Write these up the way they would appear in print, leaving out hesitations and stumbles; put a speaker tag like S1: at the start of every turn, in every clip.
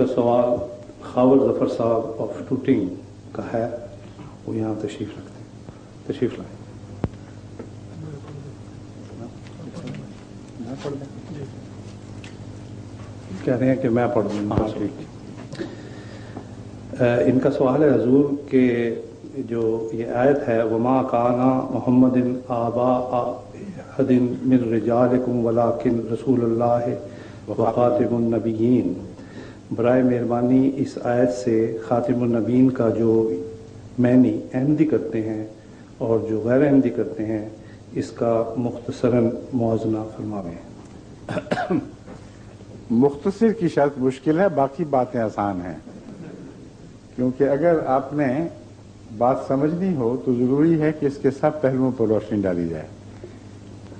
S1: دوسرا سوال خاور ظفر صاحب آف ٹوٹنگ کا ہے، وہ یہاں تشریف رکھتے ہیں، تشریف لائیں۔ کہہ رہے ہیں کہ میں پڑھ دوں۔ ان کا سوال ہے حضور کہ جو یہ آیت ہے وما کانا محمد آبا احد من رجالکم ولکن رسول اللہ وخاتم النبیین، برائے مہربانی اس آیت سے خاتم النبیین کا جو معنی احمدی کرتے ہیں اور جو غیر احمدی کرتے ہیں اس کا مختصراً موازنہ فرماویں۔
S2: مختصر کی شرط مشکل ہے، باقی باتیں آسان ہیں، کیونکہ اگر آپ نے بات سمجھنی ہو تو ضروری ہے کہ اس کے سب پہلوؤں پر روشنی ڈالی جائے۔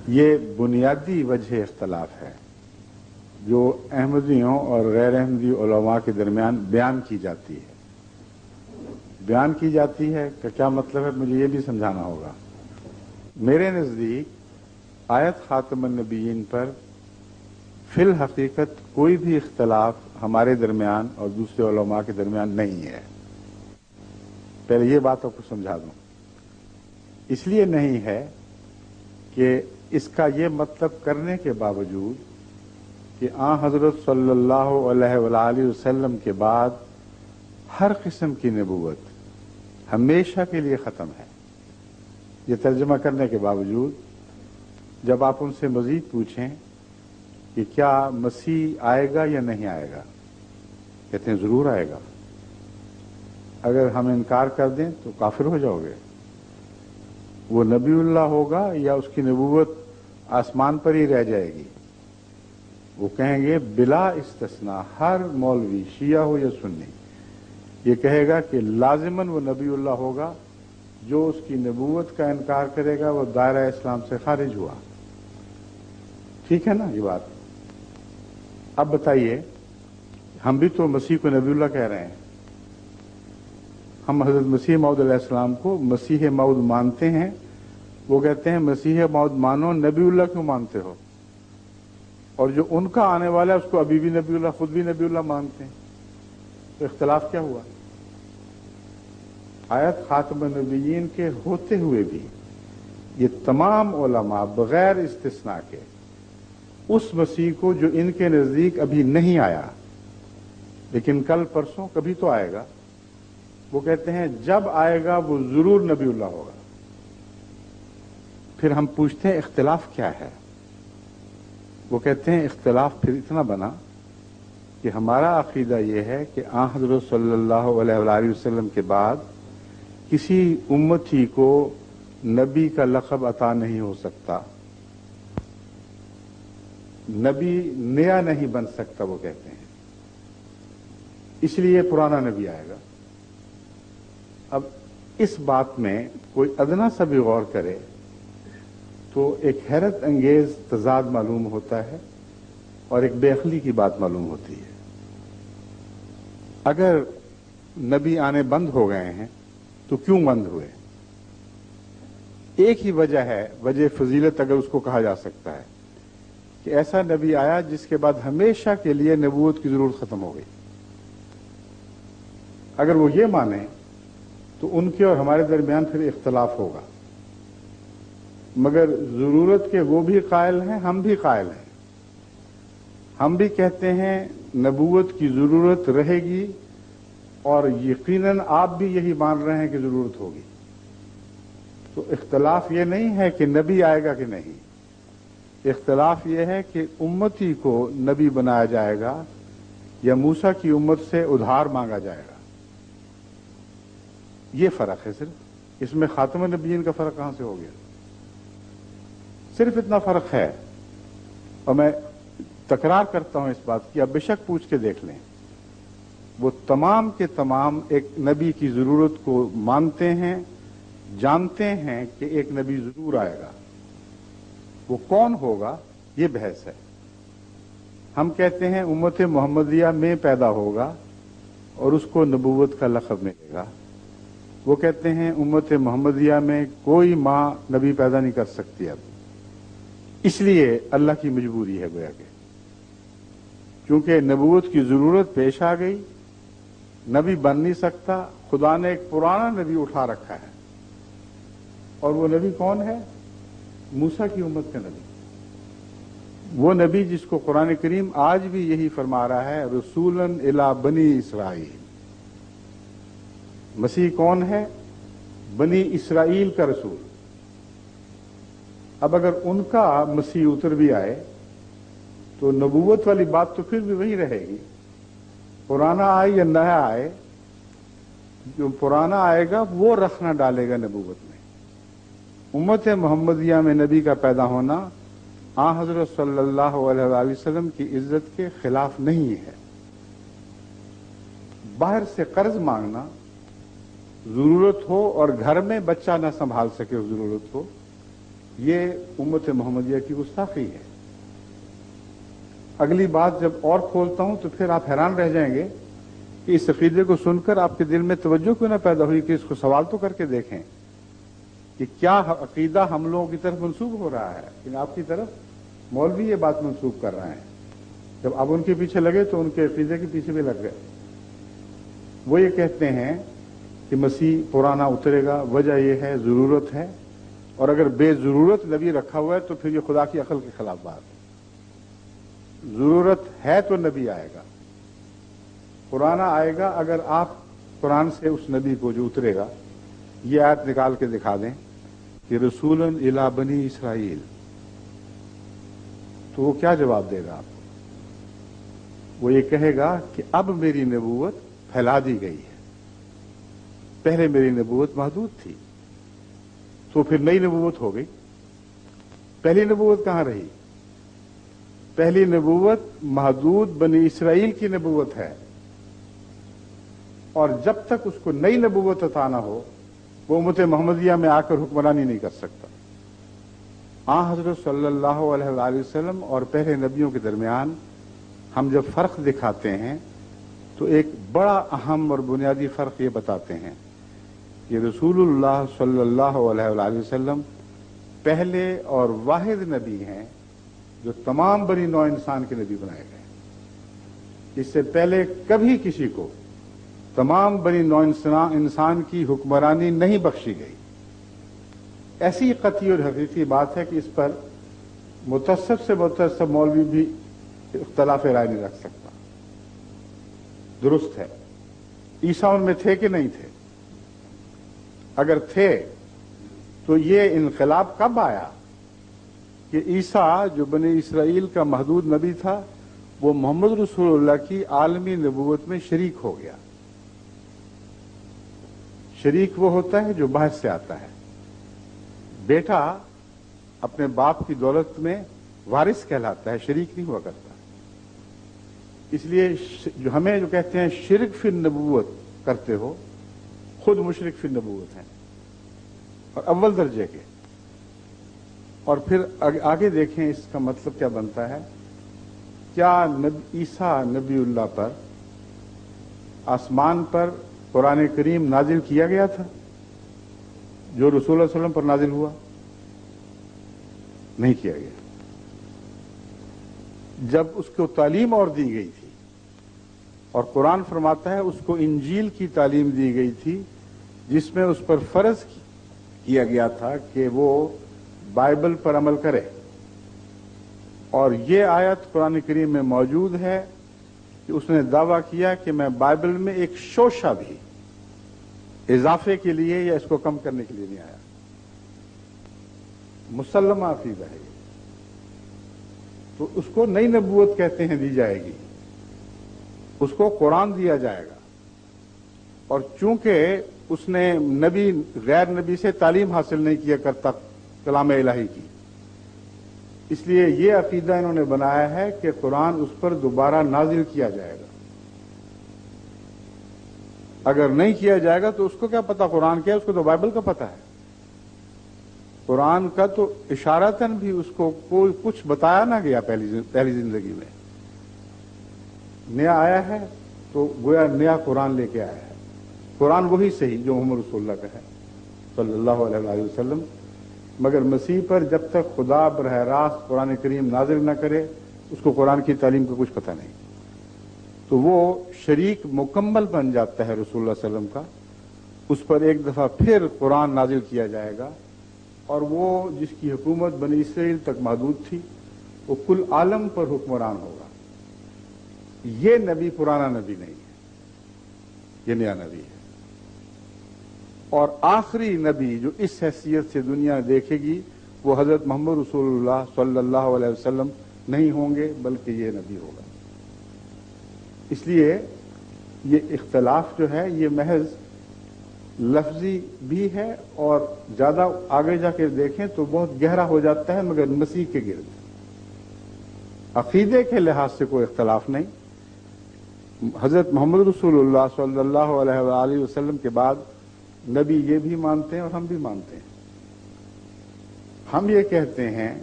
S2: یہ بنیادی وجہ اختلاف ہے جو احمدیوں اور غیر احمدی علماء کے درمیان بیان کی جاتی ہے۔ بیان کی جاتی ہے کہ کیا مطلب ہے، مجھے یہ بھی سمجھانا ہوگا۔ میرے نزدیک آیت خاتم النبیین پر فی الحقیقت کوئی بھی اختلاف ہمارے درمیان اور دوسرے علماء کے درمیان نہیں ہے۔ پہلے یہ بات آپ کو سمجھا دوں۔ اس لیے نہیں ہے کہ اس کا یہ مطلب کرنے کے باوجود کہ حضرت صلی اللہ علیہ وآلہ وسلم کے بعد ہر قسم کی نبوت ہمیشہ کے لیے ختم ہے، یہ ترجمہ کرنے کے باوجود جب آپ ان سے مزید پوچھیں کہ کیا مسیح آئے گا یا نہیں آئے گا، کہتے ہیں ضرور آئے گا۔ اگر ہم انکار کر دیں تو کافر ہو جاؤ گے۔ وہ نبی اللہ ہوگا یا اس کی نبوت آسمان پر ہی رہ جائے گی؟ وہ کہیں گے بلا استثناء، ہر مولوی شیعہ ہو یا سنی یہ کہے گا کہ لازماً وہ نبی اللہ ہوگا، جو اس کی نبوت کا انکار کرے گا وہ دائرہ اسلام سے خارج ہوا۔ ٹھیک ہے نا یہ بات؟ اب بتائیے، ہم بھی تو مسیح کو نبی اللہ کہہ رہے ہیں، ہم حضرت مسیح موعود علیہ السلام کو مسیح موعود مانتے ہیں، وہ کہتے ہیں مسیح موعود مانو، نبی اللہ کیوں مانتے ہو؟ اور جو ان کا آنے والا ہے اس کو ابھی بھی نبی اللہ، خود بھی نبی اللہ مانتے ہیں، تو اختلاف کیا ہوا؟ آیت خاتم النبیین کے ہوتے ہوئے بھی یہ تمام علماء بغیر استثناء کے اس مسیح کو جو ان کے نزدیک ابھی نہیں آیا لیکن کل پرسوں کبھی تو آئے گا، وہ کہتے ہیں جب آئے گا وہ ضرور نبی اللہ ہوگا۔ پھر ہم پوچھتے ہیں اختلاف کیا ہے؟ وہ کہتے ہیں اختلاف پھر اتنا بنا کہ ہمارا عقیدہ یہ ہے کہ حضرت صلی اللہ علیہ وآلہ وسلم کے بعد کسی امتی کو نبی کا لقب عطا نہیں ہو سکتا، نبی نیا نہیں بن سکتا، وہ کہتے ہیں، اس لیے پرانا نبی آئے گا۔ اب اس بات میں کوئی ادنا سا بھی غور کرے تو ایک حیرت انگیز تضاد معلوم ہوتا ہے اور ایک بے عقلی کی بات معلوم ہوتی ہے۔ اگر نبی آنے بند ہو گئے ہیں تو کیوں بند ہوئے؟ ایک ہی وجہ ہے، وجہ فضیلت اگر اس کو کہا جا سکتا ہے، کہ ایسا نبی آیا جس کے بعد ہمیشہ کے لیے نبوت کی ضرورت ختم ہو گئی۔ اگر وہ یہ مانیں تو ان کے اور ہمارے درمیان پھر اختلاف ہوگا، مگر ضرورت کے وہ بھی قائل ہیں، ہم بھی قائل ہیں۔ ہم بھی کہتے ہیں نبوت کی ضرورت رہے گی، اور یقیناً آپ بھی یہی مان رہے ہیں کہ ضرورت ہوگی۔ تو اختلاف یہ نہیں ہے کہ نبی آئے گا کہ نہیں، اختلاف یہ ہے کہ امتی کو نبی بنایا جائے گا یا موسیٰ کی امت سے ادھار مانگا جائے گا، یہ فرق ہے صرف۔ اس میں خاتم النبیین کا فرق کہاں سے ہو گیا؟ صرف اتنا فرق ہے، اور میں تکرار کرتا ہوں اس بات کی، آپ بے شک پوچھ کے دیکھ لیں، وہ تمام کے تمام ایک نبی کی ضرورت کو مانتے ہیں، جانتے ہیں کہ ایک نبی ضرور آئے گا، وہ کون ہوگا یہ بحث ہے۔ ہم کہتے ہیں امت محمدیہ میں پیدا ہوگا اور اس کو نبوت کا لقب ملے گا، وہ کہتے ہیں امت محمدیہ میں کوئی ماں نبی پیدا نہیں کر سکتی اب، اس لیے اللہ کی مجبوری ہے گویا کہ۔ چونکہ نبوت کی ضرورت پیش آ گئی، نبی بن نہیں سکتا، خدا نے ایک پرانا نبی اٹھا رکھا ہے، اور وہ نبی کون ہے؟ موسیٰ کی امت کا نبی، وہ نبی جس کو قرآن کریم آج بھی یہی فرما رہا ہے، رسولاً الی بنی اسرائیل۔ مسیح کون ہے؟ بنی اسرائیل کا رسول۔ اب اگر ان کا مسیح اتر بھی آئے تو نبوت والی بات تو پھر بھی وہی رہے گی، پرانا آئے یا نیا آئے، جو پرانا آئے گا وہ رخ نہ ڈالے گا نبوت میں۔ امت محمدیہ میں نبی کا پیدا ہونا حضرت صلی اللہ علیہ وآلہ وسلم کی عزت کے خلاف نہیں ہے۔ باہر سے قرض مانگنا، ضرورت ہو اور گھر میں بچہ نہ سنبھال سکے ضرورت ہو، یہ امت محمدیہ کی گستاخی ہے۔ اگلی بات جب اور کھولتا ہوں تو پھر آپ حیران رہ جائیں گے کہ اس عقیدے کو سن کر آپ کے دل میں توجہ کیوں نہ پیدا ہوئی کہ اس کو سوال تو کر کے دیکھیں کہ کیا عقیدہ ہم لوگوں کی طرف منسوب ہو رہا ہے، لیکن آپ کی طرف مولوی یہ بات منسوب کر رہے ہیں۔ جب اب ان کے پیچھے لگے تو ان کے عقیدے کے پیچھے بھی لگ گئے۔ وہ یہ کہتے ہیں کہ مسیح پرانا اترے گا، وجہ یہ ہے ضرورت ہے، اور اگر بے ضرورت نبی رکھا ہوا ہے تو پھر یہ خدا کی عقل کے خلاف بات ہے۔ ضرورت ہے تو نبی آئے گا، پرانا آئے گا۔ اگر آپ قرآن سے اس نبی کو جو اترے گا یہ آیت نکال کے دکھا دیں کہ رسولاً الی بنی اسرائیل، تو وہ کیا جواب دے گا آپ کو؟ وہ یہ کہے گا کہ اب میری نبوت پھیلا دی گئی ہے، پہلے میری نبوت محدود تھی، تو پھر نئی نبوت ہو گئی۔ پہلی نبوت کہاں رہی؟ پہلی نبوت محدود بنی اسرائیل کی نبوت ہے، اور جب تک اس کو نئی نبوت عطا نہ ہو وہ امت محمدیہ میں آ کر حکمرانی نہیں کر سکتا۔ حضرت صلی اللہ علیہ وآلہ وسلم اور پہلے نبیوں کے درمیان ہم جب فرق دکھاتے ہیں تو ایک بڑا اہم اور بنیادی فرق یہ بتاتے ہیں کہ رسول اللہ صلی اللہ علیہ وآلہ وسلم پہلے اور واحد نبی ہیں جو تمام بنی نوع انسان کے نبی بنائے گئے۔ اس سے پہلے کبھی کسی کو تمام بنی نوع انسان کی حکمرانی نہیں بخشی گئی۔ ایسی قطعی اور حقیقی بات ہے کہ اس پر متعصب سے متعصب مولوی بھی اختلاف رائے نہیں رکھ سکتا۔ درست ہے، عیسیٰ ان میں تھے کہ نہیں تھے؟ اگر تھے تو یہ انقلاب کب آیا کہ عیسیٰ جو بنی اسرائیل کا محدود نبی تھا وہ محمد رسول اللہ کی عالمی نبوت میں شریک ہو گیا؟ شریک وہ ہوتا ہے جو باہر سے آتا ہے۔ بیٹا اپنے باپ کی دولت میں وارث کہلاتا ہے، شریک نہیں ہوا کرتا۔ اس لیے جو ہمیں جو کہتے ہیں شرک فی النبوت کرتے ہو، خود مشرک فی النبوت ہیں اور اول درجے کے۔ اور پھر آگے دیکھیں اس کا مطلب کیا بنتا ہے۔ کیا عیسیٰ نبی اللہ پر آسمان پر قرآن کریم نازل کیا گیا تھا جو رسول اللہ صلی اللہ علیہ وسلم پر نازل ہوا؟ نہیں کیا گیا۔ جب اس کو تعلیم اور دی گئی تھی، اور قرآن فرماتا ہے اس کو انجیل کی تعلیم دی گئی تھی جس میں اس پر فرض کیا گیا تھا کہ وہ بائبل پر عمل کرے، اور یہ آیت قرآن کریم میں موجود ہے کہ اس نے دعویٰ کیا کہ میں بائبل میں ایک شوشہ بھی اضافے کے لیے یا اس کو کم کرنے کے لیے نہیں آیا۔ مسلمہ عقیدہ ہے، تو اس کو نئی نبوت کہتے ہیں، دی جائے گی، اس کو قرآن دیا جائے گا۔ اور چونکہ اس نے نبی غیر نبی سے تعلیم حاصل نہیں کیا کرتا کلام الہی کی، اس لیے یہ عقیدہ انہوں نے بنایا ہے کہ قرآن اس پر دوبارہ نازل کیا جائے گا۔ اگر نہیں کیا جائے گا تو اس کو کیا پتا قرآن کیا ہے؟ اس کو تو بائبل کا پتا ہے۔ قرآن کا تو اشارتاً بھی اس کو کوئی کچھ بتایا نہ گیا پہلی زندگی میں۔ نیا آیا ہے تو گویا نیا قرآن لے کے آیا ہے۔ قرآن وہی صحیح جو محمد رسول اللہ کا ہے صلی اللہ علیہ وآلہ وسلم، مگر مسیح پر جب تک خدا براہ راست قرآن کریم نازل نہ کرے اس کو قرآن کی تعلیم کا کچھ پتہ نہیں۔ تو وہ شریک مکمل بن جاتا ہے رسول اللہ صلی اللہ علیہ وسلم کا. اس پر ایک دفعہ پھر قرآن نازل کیا جائے گا، اور وہ جس کی حکومت بنی اسرائیل تک محدود تھی وہ کل عالم پر حکمران ہوگا. یہ نبی پرانا نبی نہیں ہے، یہ نیا نبی ہے. اور آخری نبی جو اس حیثیت سے دنیا دیکھے گی وہ حضرت محمد رسول اللہ صلی اللہ علیہ وسلم نہیں ہوں گے، بلکہ یہ نبی ہوگا. اس لیے یہ اختلاف جو ہے یہ محض لفظی بھی ہے، اور زیادہ آگے جا کے دیکھیں تو بہت گہرا ہو جاتا ہے، مگر مسیح کے گرد. عقیدے کے لحاظ سے کوئی اختلاف نہیں. حضرت محمد رسول اللہ صلی اللہ علیہ وآلہ وسلم کے بعد نبی یہ بھی مانتے ہیں اور ہم بھی مانتے ہیں. ہم یہ کہتے ہیں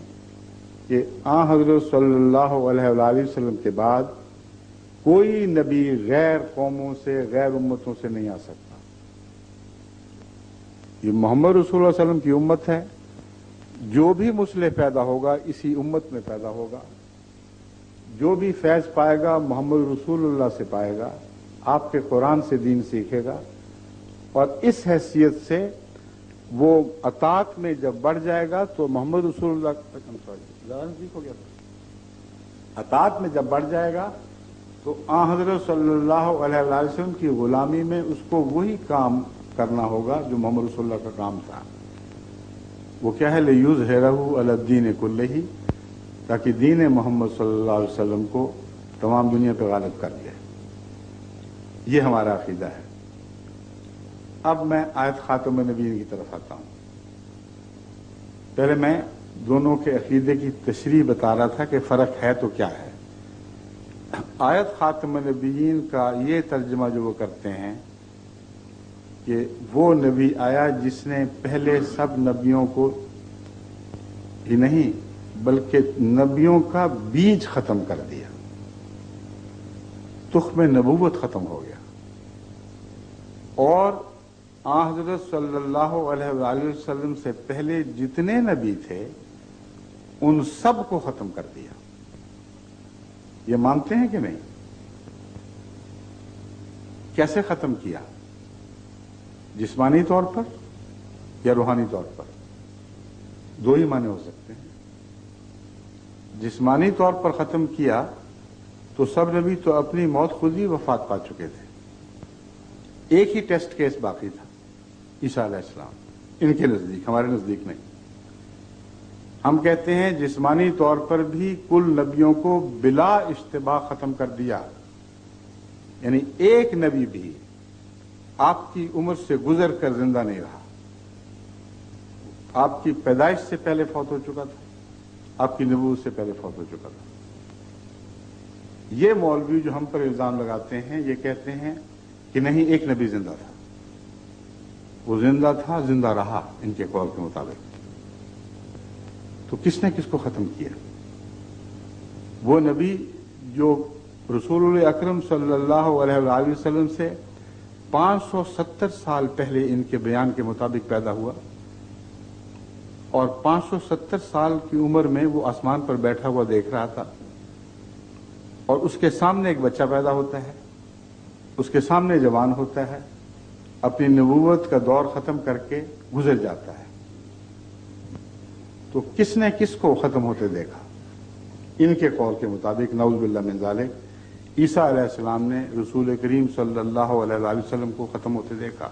S2: کہ حضرت صلی اللہ علیہ وآلہ وسلم کے بعد کوئی نبی غیر قوموں سے، غیر امتوں سے نہیں آ سکتا. یہ محمد رسول اللہ علیہ وسلم کی امت ہے. جو بھی مصلح پیدا ہوگا اسی امت میں پیدا ہوگا. جو بھی فیض پائے گا محمد رسول اللہ سے پائے گا، آپ کے قرآن سے دین سیکھے گا. اور اس حیثیت سے وہ اطاعت میں جب بڑھ جائے گا تو محمد رسول اللہ ہو گیا. اطاعت میں جب بڑھ جائے گا تو حضرت صلی اللہ علیہ وسلم کی غلامی میں اس کو وہی کام کرنا ہوگا جو محمد رسول اللہ کا کام تھا. وہ کیا ہے؟ لِيُظْهِرَهُ عَلَى الدِّينِ كُلِّهِ، تاکہ دین محمد صلی اللہ علیہ وسلم کو تمام دنیا پہ غالب کر دے. یہ ہمارا عقیدہ ہے. اب میں آیت خاتم النبیین کی طرف آتا ہوں. پہلے میں دونوں کے عقیدے کی تشریح بتا رہا تھا کہ فرق ہے تو کیا ہے. آیت خاتم النبیین کا یہ ترجمہ جو وہ کرتے ہیں کہ وہ نبی آیا جس نے پہلے سب نبیوں کو ہی نہیں بلکہ نبیوں کا بیج ختم کر دیا، تخم نبوت ختم ہو گیا، اور حضرت صلی اللہ علیہ وآلہ وسلم سے پہلے جتنے نبی تھے ان سب کو ختم کر دیا. یہ مانتے ہیں کہ نہیں؟ کیسے ختم کیا؟ جسمانی طور پر یا روحانی طور پر؟ دو ہی معنی ہو سکتے ہیں. جسمانی طور پر ختم کیا تو سب نبی تو اپنی موت خود ہی وفات پا چکے تھے. ایک ہی ٹیسٹ کیس باقی تھا، عیسیٰ علیہ السلام. ان کے نزدیک، ہمارے نزدیک نہیں. ہم کہتے ہیں جسمانی طور پر بھی کل نبیوں کو بلا اشتباہ ختم کر دیا. یعنی ایک نبی بھی آپ کی عمر سے گزر کر زندہ نہیں رہا. آپ کی پیدائش سے پہلے فوت ہو چکا تھا، آپ کی نبوت سے پہلے فوت ہو چکا تھا. یہ مولوی جو ہم پر الزام لگاتے ہیں یہ کہتے ہیں کہ نہیں، ایک نبی زندہ تھا، وہ زندہ تھا، زندہ رہا ان کے قول کے مطابق. تو کس نے کس کو ختم کیا؟ وہ نبی جو رسول اکرم صلی اللہ علیہ وآلہ وسلم سے 570 سال پہلے ان کے بیان کے مطابق پیدا ہوا، اور 570 سال کی عمر میں وہ آسمان پر بیٹھا ہوا دیکھ رہا تھا، اور اس کے سامنے ایک بچہ پیدا ہوتا ہے، اس کے سامنے جوان ہوتا ہے، اپنی نبوت کا دور ختم کر کے گزر جاتا ہے. تو کس نے کس کو ختم ہوتے دیکھا؟ ان کے قول کے مطابق نعوذ باللہ من ذالک عیسیٰ علیہ السلام نے رسول کریم صلی اللہ علیہ وآلہ وسلم کو ختم ہوتے دیکھا.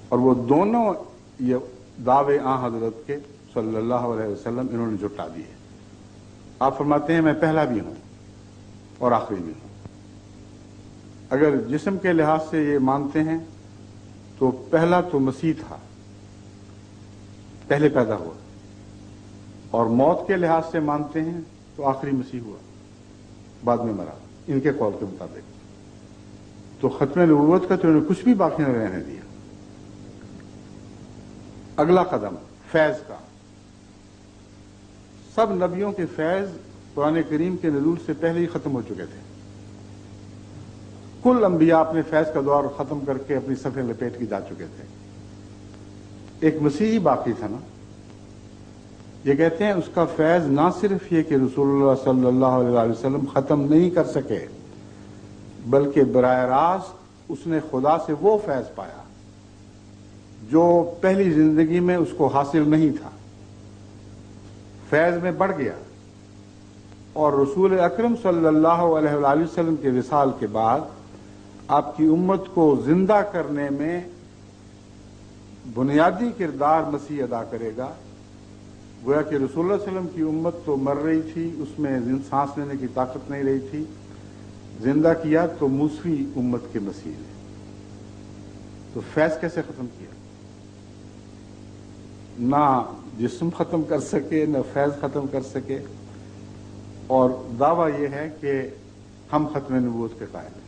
S2: اور وہ دونوں یہ دعوے حضرت کے صلی اللہ علیہ وسلم انہوں نے جھٹلا دیے. آپ فرماتے ہیں میں پہلا بھی ہوں اور آخری بھی ہوں. اگر جسم کے لحاظ سے یہ مانتے ہیں تو پہلا تو مسیح تھا، پہلے پیدا ہوا، اور موت کے لحاظ سے مانتے ہیں تو آخری مسیح ہوا، بعد میں مرا ان کے قول کے مطابق. تو ختم نبوت کا تو انہوں نے کچھ بھی باقی نہ رہنے دیا. اگلا قدم فیض کا. سب نبیوں کے فیض قرآن کریم کے نزول سے پہلے ہی ختم ہو چکے تھے. کل انبیاء اپنے فیض کا دور ختم کر کے اپنی صفیں لپیٹ کے جا چکے تھے. ایک مسیح ہی باقی تھا نا. یہ کہتے ہیں اس کا فیض نہ صرف یہ کہ رسول اللہ صلی اللہ علیہ وسلم ختم نہیں کر سکے بلکہ براہ راست اس نے خدا سے وہ فیض پایا جو پہلی زندگی میں اس کو حاصل نہیں تھا، فیض میں بڑھ گیا، اور رسول اکرم صلی اللہ علیہ وآلہ وسلم کے وصال کے بعد آپ کی امت کو زندہ کرنے میں بنیادی کردار مسیح ادا کرے گا۔ گویا کہ رسول اللہ علیہ وسلم کی امت تو مر رہی تھی، اس میں سانس لینے کی طاقت نہیں رہی تھی، زندہ کیا تو موسوی امت کے مسیح نے۔ تو فیض کیسے ختم کیا؟ نہ جسم ختم کر سکے، نہ فیض ختم کر سکے، اور دعویٰ یہ ہے کہ ہم ختم نبوت کے قائل ہیں۔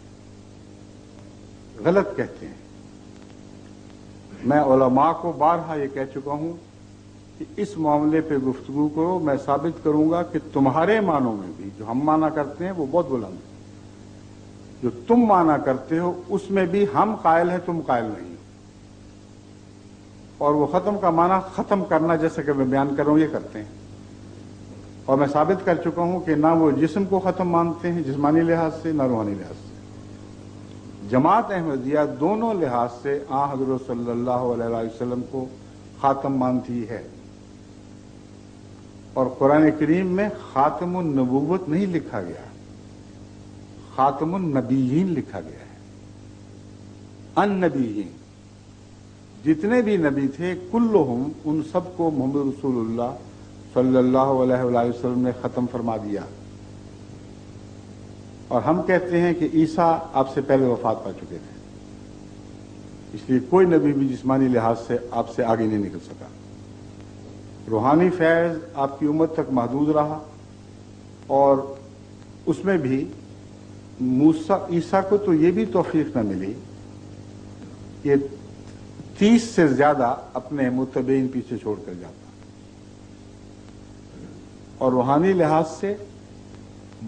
S2: غلط کہتے ہیں۔ میں علماء کو بارہا یہ کہہ چکا ہوں کہ اس معاملے پہ گفتگو کرو، میں ثابت کروں گا کہ تمہارے معنوں میں بھی جو ہم مانا کرتے ہیں وہ بہت بلند ہے، جو تم مانا کرتے ہو اس میں بھی ہم قائل ہیں، تم قائل نہیں ہو۔ اور وہ ختم کا معنی ختم کرنا، جیسے کہ میں بیان کر رہا ہوں، یہ کرتے ہیں۔ اور میں ثابت کر چکا ہوں کہ نہ وہ جسم کو ختم مانتے ہیں جسمانی لحاظ سے، نہ روحانی لحاظ سے۔ جماعت احمدیہ دونوں لحاظ سے حضرت صلی اللہ علیہ وسلم کو خاتم مانتی ہے، اور قرآن کریم میں خاتم النبوت نہیں لکھا گیا، خاتم النبیین لکھا گیا ہے۔ النبیین، جتنے بھی نبی تھے کلہم، ان سب کو محمد رسول اللہ صلی اللہ علیہ وآلہ وسلم نے ختم فرما دیا۔ اور ہم کہتے ہیں کہ عیسیٰ آپ سے پہلے وفات پا چکے تھے، اس لیے کوئی نبی بھی جسمانی لحاظ سے آپ سے آگے نہیں نکل سکا۔ روحانی فیض آپ کی امت تک محدود رہا، اور اس میں بھی عیسیٰ کو تو یہ بھی توفیق نہ ملی کہ 30 سے زیادہ اپنے متبعین پیچھے چھوڑ کر جاتا، اور روحانی لحاظ سے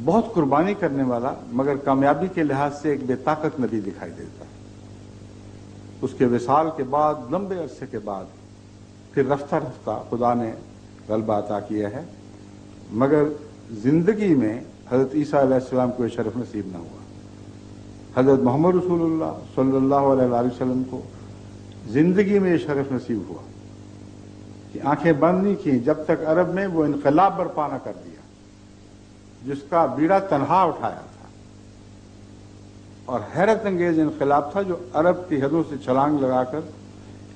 S2: بہت قربانی کرنے والا، مگر کامیابی کے لحاظ سے ایک بے طاقت نبی دکھائی دیتا۔ اس کے وصال کے بعد لمبے عرصے کے بعد پھر رفتہ رفتہ خدا نے غلبہ عطا کیا ہے، مگر زندگی میں حضرت عیسیٰ علیہ السلام کو یہ شرف نصیب نہ ہوا۔ حضرت محمد رسول اللہ صلی اللہ علیہ وآلہ وسلم کو زندگی میں یہ شرف نصیب ہوا کہ آنکھیں بند نہیں کیں جب تک عرب میں وہ انقلاب برپا نہ کر دیا جس کا بیڑا تنہا اٹھایا تھا، اور حیرت انگیز انقلاب تھا جو عرب کی حدوں سے چھلانگ لگا کر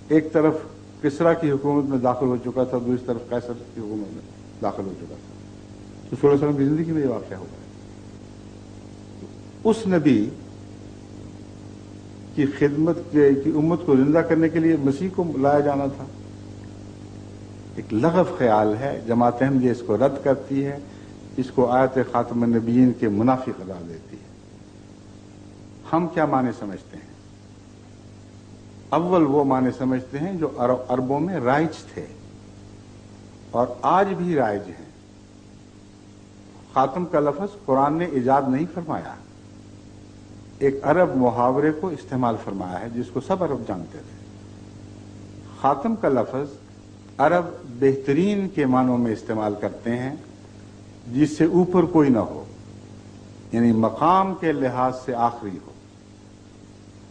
S2: ایک طرف کسریٰ کی حکومت میں داخل ہو چکا تھا، دوسری طرف قیصر کی حکومت میں داخل ہو چکا تھا۔ تو صلی اللہ علیہ وسلم کی زندگی میں یہ واقعہ ہوا ہے۔ اس نبی کی خدمت کی امت کو زندہ کرنے کے لیے مسیح کو لایا جانا تھا۔ ایک لغو خیال ہے، جماعت احمدیہ اس کو رد کرتی ہے، اس کو آیت خاتم النبیین کے منافی قرار دیتی ہے۔ ہم کیا معنی سمجھتے ہیں؟ اول وہ معنی سمجھتے ہیں جو عربوں میں رائج تھے اور آج بھی رائج ہیں۔ خاتم کا لفظ قرآن نے ایجاد نہیں فرمایا، ایک عرب محاورے کو استعمال فرمایا ہے جس کو سب عرب جانتے تھے۔ خاتم کا لفظ عرب بہترین کے معنوں میں استعمال کرتے ہیں، جس سے اوپر کوئی نہ ہو، یعنی مقام کے لحاظ سے آخری ہو۔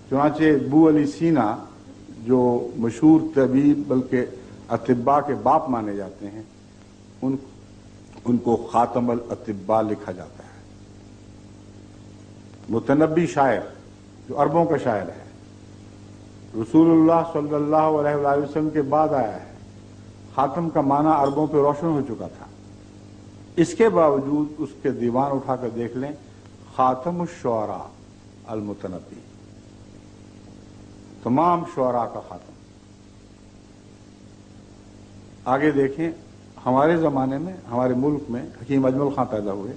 S2: چنانچہ ابو علی سینا جو مشہور طبیب بلکہ اطباء کے باپ مانے جاتے ہیں، ان کو خاتم الاطباء لکھا جاتا ہے۔ متنبی شاعر جو عربوں کا شاعر ہے، رسول اللہ صلی اللہ علیہ وآلہ وسلم کے بعد آیا ہے، خاتم کا معنی عربوں پہ روشن ہو چکا تھا۔ اس کے باوجود اس کے دیوان اٹھا کر دیکھ لیں، خاتم الشعراء المتنبی، تمام شعراء کا خاتم۔ آگے دیکھیں، ہمارے زمانے میں ہمارے ملک میں حکیم اجمل خان پیدا ہوئے،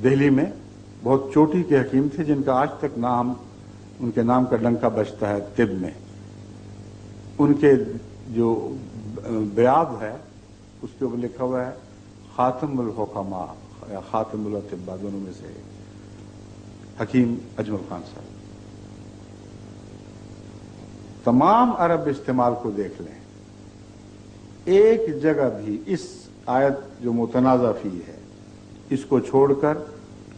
S2: دہلی میں بہت چوٹی کے حکیم تھے جن کا آج تک نام، ان کے نام کا ڈنکا بجتا ہے طب میں۔ ان کے جو بیاد ہے اس کے اوپر لکھا ہوا ہے خاتم الحکماء یا خاتم الاطباء، دونوں میں سے حکیم اجمل خان صاحب۔ تمام عرب استعمال کو دیکھ لیں، ایک جگہ بھی اس آیت جو متنازع فی ہے اس کو چھوڑ کر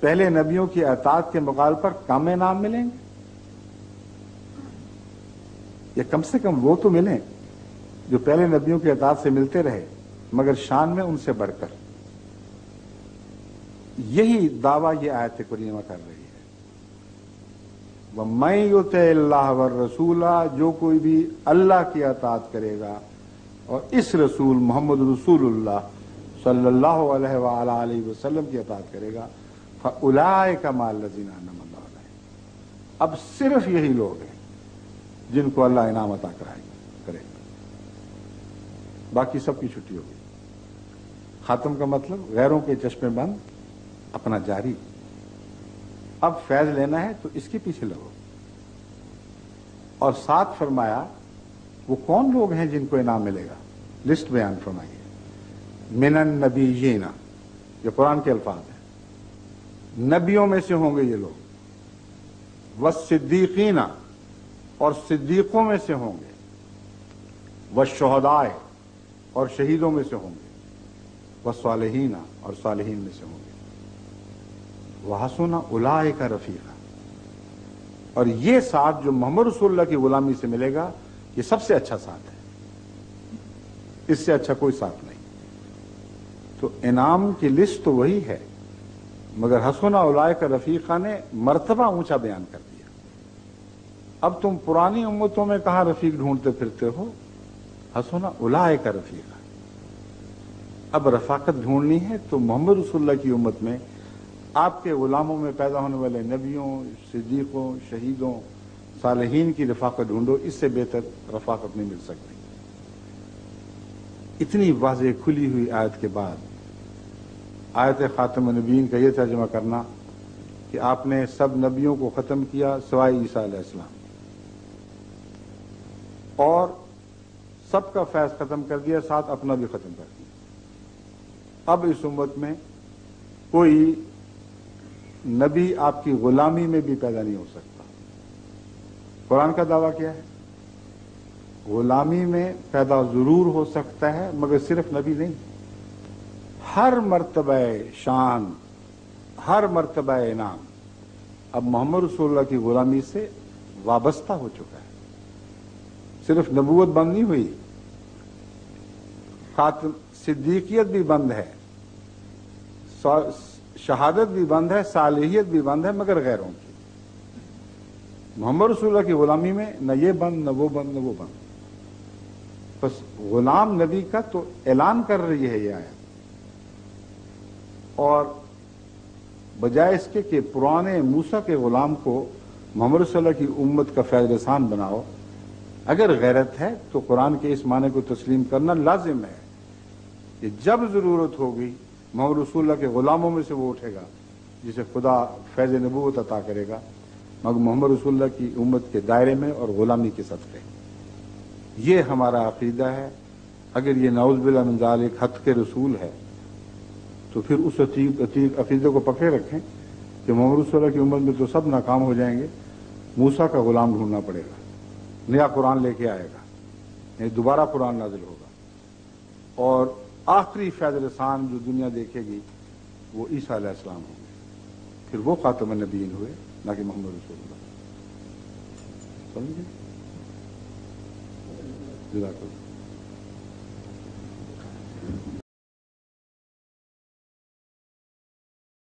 S2: پہلے نبیوں کی اطاعت کے مقابلے پر کم انعام ملیں گے؟ یا کم سے کم وہ تو ملیں جو پہلے نبیوں کی اطاعت سے ملتے رہے مگر شان میں ان سے بڑھ کر. یہی دعویٰ یہ آیت کریمہ کر رہی ہے. وَمَن يُطِعِ اللَّهَ وَالرَّسُولَ، جو کوئی بھی اللہ کی اطاعت کرے گا اور اس رسول محمد رسول اللہ صلی اللہ علیہ وآلہ وسلم کی اطاعت کرے گا، فَأُولَٰئِكَ مَعَ الَّذِينَ أَنْعَمَ اللَّهُ عَلَيْهِمْ. اب صرف یہی لوگ ہیں جن کو اللہ انعام عطا کرے گا، باقی سب کی چھٹی ہوگی. خاتم کا مطلب غیروں کے چشمے بند، اپنا جاری. اب فیض لینا ہے تو اس کے پیچھے لگو. اور ساتھ فرمایا وہ کون لوگ ہیں جن کو انعام ملے گا، لسٹ بیان فرمائیے. من النبیین، یہ قرآن کے الفاظ ہیں، نبیوں میں سے ہوں گے یہ لوگ. والصدیقین، اور صدیقوں میں سے ہوں گے. والشہداء، اور شہیدوں میں سے ہوں گے. والصالحین، اور صالحین میں سے ہوں گے. وحسن اولئک رفیقا، اور یہ ساتھ جو محمد رسول اللہ کی غلامی سے ملے گا یہ سب سے اچھا ساتھ ہے، اس سے اچھا کوئی ساتھ نہیں. تو انعام کی لسٹ تو وہی ہے، مگر حسن اولئک رفیقا نے مرتبہ اونچا بیان کر دیا. اب تم پرانی امتوں میں کہاں رفیق ڈھونڈتے پھرتے ہو؟ حسن اولئک رفیقا. اب رفاقت ڈھونڈنی ہے تو محمد رسول اللہ کی امت میں آپ کے غلاموں میں پیدا ہونے والے نبیوں، صدیقوں، شہیدوں، صالحین کی رفاقت ڈھونڈو. اس سے بہتر رفاقت نہیں مل سکتی. اتنی واضح کھلی ہوئی آیت کے بعد آیت خاتم النبیین کا یہ ترجمہ کرنا کہ آپ نے سب نبیوں کو ختم کیا سوائے عیسیٰ علیہ السلام، اور سب کا فیض ختم کر دیا، ساتھ اپنا بھی ختم کر دیا. اب اس امت میں کوئی نبی آپ کی غلامی میں بھی پیدا نہیں ہو سکتا. قرآن کا دعویٰ کیا ہے؟ غلامی میں پیدا ضرور ہو سکتا ہے مگر صرف نبی نہیں. ہر مرتبہ شان، ہر مرتبہ انعام اب محمد رسول اللہ کی غلامی سے وابستہ ہو چکا ہے. صرف نبوت بند نہیں ہوئی، خاتم صدیقیت بھی بند ہے، شہادت بھی بند ہے، صالحیت بھی بند ہے، مگر غیروں کی. محمد رسول اللہ کی غلامی میں نہ یہ بند، نہ وہ بند، نہ وہ بند. بس غلام نبی کا تو اعلان کر رہی ہے یہ آیت. اور بجائے اس کے کہ پرانے موسیٰ کے غلام کو محمد صلی اللہ کی امت کا فیض رسان بناؤ، اگر غیرت ہے تو قرآن کے اس معنی کو تسلیم کرنا لازم ہے کہ جب ضرورت ہوگی محمد رسول اللہ کے غلاموں میں سے وہ اٹھے گا جسے خدا فیض نبوت عطا کرے گا، مگر محمد رسول اللہ کی امت کے دائرے میں اور غلامی کے صدقے. یہ ہمارا عقیدہ ہے. اگر یہ نعوذ باللہ من ذالک حق کے رسول ہے تو پھر اس عقیدے کو پکڑے رکھیں کہ محمد رسول اللہ کی امت میں تو سب ناکام ہو جائیں گے، موسیٰ کا غلام ڈھونڈنا پڑے گا، نیا قرآن لے کے آئے گا، یعنی دوبارہ قرآن نازل ہوگا، اور آخری فیض رسان جو دنیا دیکھے گی وہ عیسیٰ علیہ السلام ہوں گے. پھر وہ خاتم النبیین ہوئے، نہ کہ محمد رسول اللہ. سمجھے؟ جزاک اللہ.